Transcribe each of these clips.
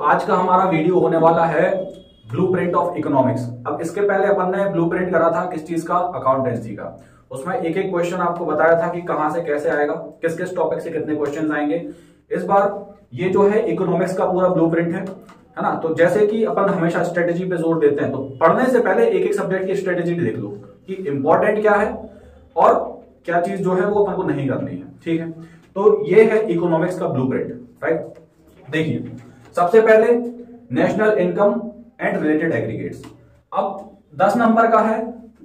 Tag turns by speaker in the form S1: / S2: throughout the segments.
S1: आज का हमारा वीडियो होने वाला है ब्लूप्रिंट ऑफ इकोनॉमिक्स। अब इसके पहले अपन ने ब्लूप्रिंट करा था किस चीज का, अकाउंटेंसी का। उसमें एक एक क्वेश्चन आपको बताया था कि कहां से कैसे आएगा, किस किस टॉपिक से कितने क्वेश्चन आएंगे। इस बार ये जो है इकोनॉमिक्स का पूरा ब्लूप्रिंट है ना। तो जैसे कि अपन हमेशा स्ट्रेटेजी पे जोर देते हैं, तो पढ़ने से पहले एक एक सब्जेक्ट की स्ट्रेटेजी देख लो कि इंपॉर्टेंट क्या है और क्या चीज जो है वो अपन को नहीं करनी है। ठीक है, तो ये है इकोनॉमिक्स का ब्लूप्रिंट, राइट। देखिए, सबसे पहले national income and related aggregates. अब 10 नंबर का है,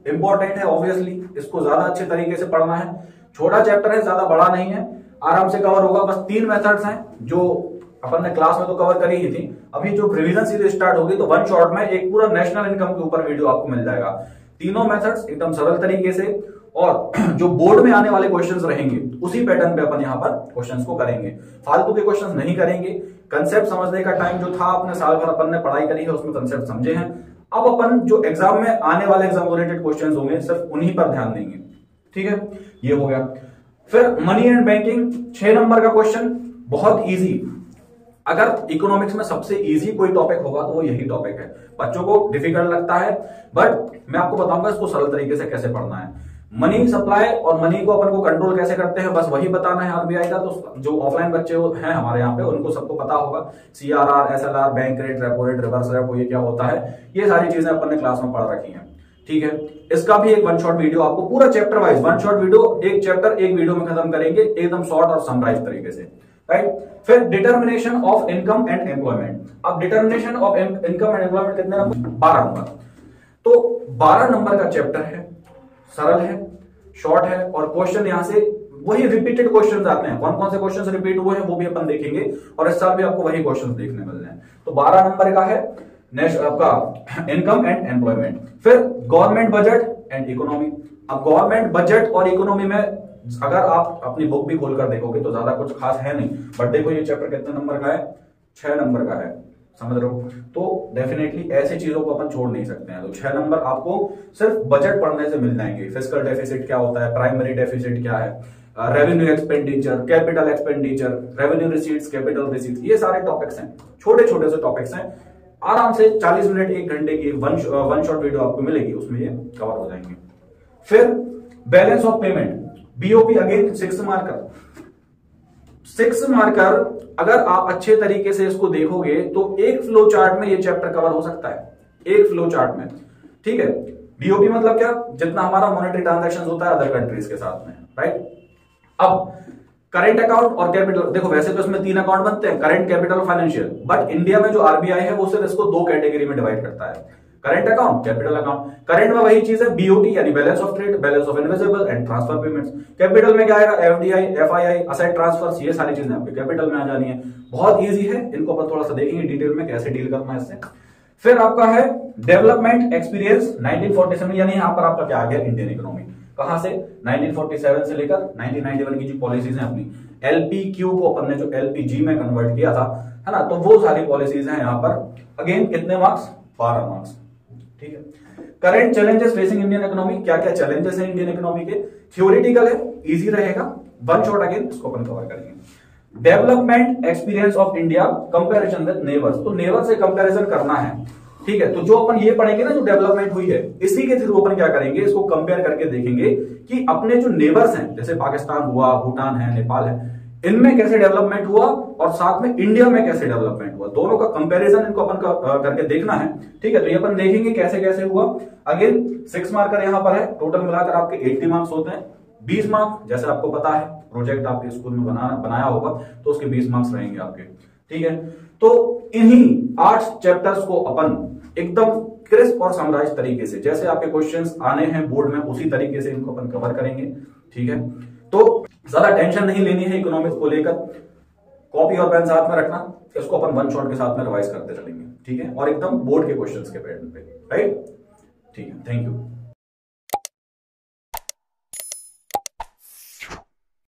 S1: इंपॉर्टेंट है ऑब्वियसली, इसको ज्यादा अच्छे तरीके से पढ़ना है। छोटा चैप्टर है, ज्यादा बड़ा नहीं है, आराम से कवर होगा। बस 3 मेथड्स हैं जो अपन ने क्लास में तो कवर करी ही थी। अभी जो रिवीजन सीरीज स्टार्ट होगी तो वन शॉट में एक पूरा नेशनल इनकम के ऊपर वीडियो आपको मिल जाएगा। तीनों मेथड्स एकदम सरल तरीके से, और जो बोर्ड में आने वाले क्वेश्चंस रहेंगे उसी पैटर्न पे अपन यहाँ पर क्वेश्चंस को करेंगे। फालतू के क्वेश्चंस नहीं करेंगे। कंसेप्ट समझने का टाइम जो था अपने साल भर अपन ने पढ़ाई करी है उसमें कंसेप्ट समझे हैं। अब अपन जो एग्जाम में आने वाले एग्जाम ओरिएंटेड क्वेश्चंस होंगे सिर्फ उन्हीं पर ध्यान देंगे। ठीक है, ये हो गया। फिर मनी एंड बैंकिंग 6 नंबर का क्वेश्चन, बहुत इजी। अगर इकोनॉमिक्स में सबसे इजी कोई टॉपिक होगा तो वो यही टॉपिक है। बच्चों को डिफिकल्ट लगता है, बट मैं आपको बताऊंगा इसको सरल तरीके से कैसे पढ़ना है। मनी सप्लाई और मनी को अपन को कंट्रोल कैसे करते हैं, बस वही बताना है आरबीआई का। तो जो ऑफलाइन बच्चे हैं हमारे यहाँ पे उनको सबको पता होगा, CRR, SLR, bank rate, repo rate, reverse repo, ये क्या होता है, ये सारी चीजें अपन ने क्लास में पढ़ रखी हैं। ठीक है, इसका भी एक वन शॉट वीडियो आपको पूरा chapter wise one shot video, एक चैप्टर एक वीडियो में खत्म करेंगे एकदम शॉर्ट और समराइज तरीके से, राइट। फिर determination of income and employment. अब determination of income and employment कितने नंबर, 12 नंबर। तो 12 नंबर का चैप्टर है, सरल है, शॉर्ट है, और क्वेश्चन यहां से वही रिपीटेड क्वेश्चंस आते हैं। कौन कौन से क्वेश्चंस रिपीट हुए हैं वो भी अपन देखेंगे, और इस साल भी आपको वही क्वेश्चंस देखने मिल रहे हैं। तो 12 नंबर का है आपका इनकम एंड एम्प्लॉयमेंट। फिर गवर्नमेंट बजट एंड इकोनॉमी। अब गवर्नमेंट बजट और इकोनॉमी में अगर आप अपनी बुक भी खोलकर देखोगे तो ज्यादा कुछ खास है नहीं, बट देखो ये चैप्टर कितने नंबर का है, 6 नंबर का है, समझ रहे हो। तो डेफिनेटली ऐसी चीजों को अपन छोड़ नहीं सकते हैं। तो 6 नंबर आपको सिर्फ बजट पढ़ने से मिल जाएंगे। फिस्कल डेफिसिट क्या होता है, प्राइमरी डेफिसिट क्या है, revenue expenditure, capital expenditure, revenue receipts, capital receipts, ये सारे टॉपिक्स हैं, छोटे छोटे से टॉपिक्स हैं। आराम से 40 मिनट 1 घंटे की वन शॉट वीडियो आपको मिलेगी, उसमें ये कवर हो जाएंगे। फिर balance of payment, BOP again 6 marker. 6 marker अगर आप अच्छे तरीके से इसको देखोगे तो एक फ्लो चार्ट में ये चैप्टर कवर हो सकता है, एक फ्लो चार्ट में। ठीक है, बीओपी मतलब क्या, जितना हमारा मॉनेटरी ट्रांजैक्शंस होता है अदर कंट्रीज के साथ में, राइट। अब करेंट अकाउंट और कैपिटल, देखो वैसे तो इसमें 3 अकाउंट बनते हैं, करेंट, कैपिटल और फाइनेंशियल, बट इंडिया में जो आरबीआई है वो सिर्फ इसको 2 कैटेगरी में डिवाइड करता है, current account, capital account. Current में वही चीज है बीओटी यानी balance of trade, balance of invisible and transfer payments. Capital में क्या आएगा, एफडीआई, एफआईआई, असेट ट्रांसफर्स, ये सारी चीजें आपके कैपिटल में आ जानी है। बहुत इजी है, इनको अपन थोड़ा सा देखेंगे डिटेल में कैसे डील करना है इससे। फिर आपका है डेवलपमेंट एक्सपीरियंस 1947, यानी यहाँ पर आपका क्या आ गया, इंडियन इकोनॉमी। कहां से, 1947 से लेकर 1991 की जो पॉलिसीज हैं अपनी, एलपीक्यू को अपन ने जो एलपीजी में कन्वर्ट किया था, है ना, तो वो सारी पॉलिसीज हैं यहाँ पर। अगेन कितने मार्क्स, 12 मार्क्स। ठीक है, current challenges facing Indian economy, क्या क्या चैलेंजेस हैं इंडियन इकोनॉमी के, थ्योरेटिकल है, इजी रहेगा, वन शॉट अगेन इसको अपन कवर करेंगे। Development experience of India comparison with neighbours, तो नेबर से कंपैरिजन करना है। ठीक है, तो जो अपन ये पढ़ेंगे ना, जो डेवलपमेंट हुई है इसी के थ्रू अपन क्या करेंगे, इसको कंपेयर करके देखेंगे कि अपने जो नेबर्स हैं, जैसे पाकिस्तान हुआ, भूटान है, नेपाल है, इनमें कैसे डेवलपमेंट हुआ और साथ में इंडिया में कैसे डेवलपमेंट हुआ, दोनों का कंपैरिजन इनको अपन करके देखना है। ठीक है, तो ये अपन देखेंगे कैसे कैसे हुआ। अगेन 6 मार्कर यहाँ पर है, टोटल मिलाकर आपके 80 मार्क्स होते हैं। 20 मार्क्स जैसे आपको पता है, प्रोजेक्ट आपके स्कूल में बनाया होगा तो उसके 20 मार्क्स रहेंगे आपके। ठीक है, तो इन्हीं 8 चैप्टर्स को अपन एकदम क्रिस्प और समराइज तरीके से, जैसे आपके क्वेश्चंस आने हैं बोर्ड में उसी तरीके से इनको अपन कवर करेंगे। ठीक है, तो ज्यादा टेंशन नहीं लेनी है इकोनॉमिक्स को लेकर, कॉपी और पेन साथ में रखना, इसको अपन वन शॉट के साथ में रिवाइज करते चलेंगे। ठीक है, और एकदम बोर्ड के क्वेश्चंस के पैटर्न पे, राइट। ठीक है, थैंक यू।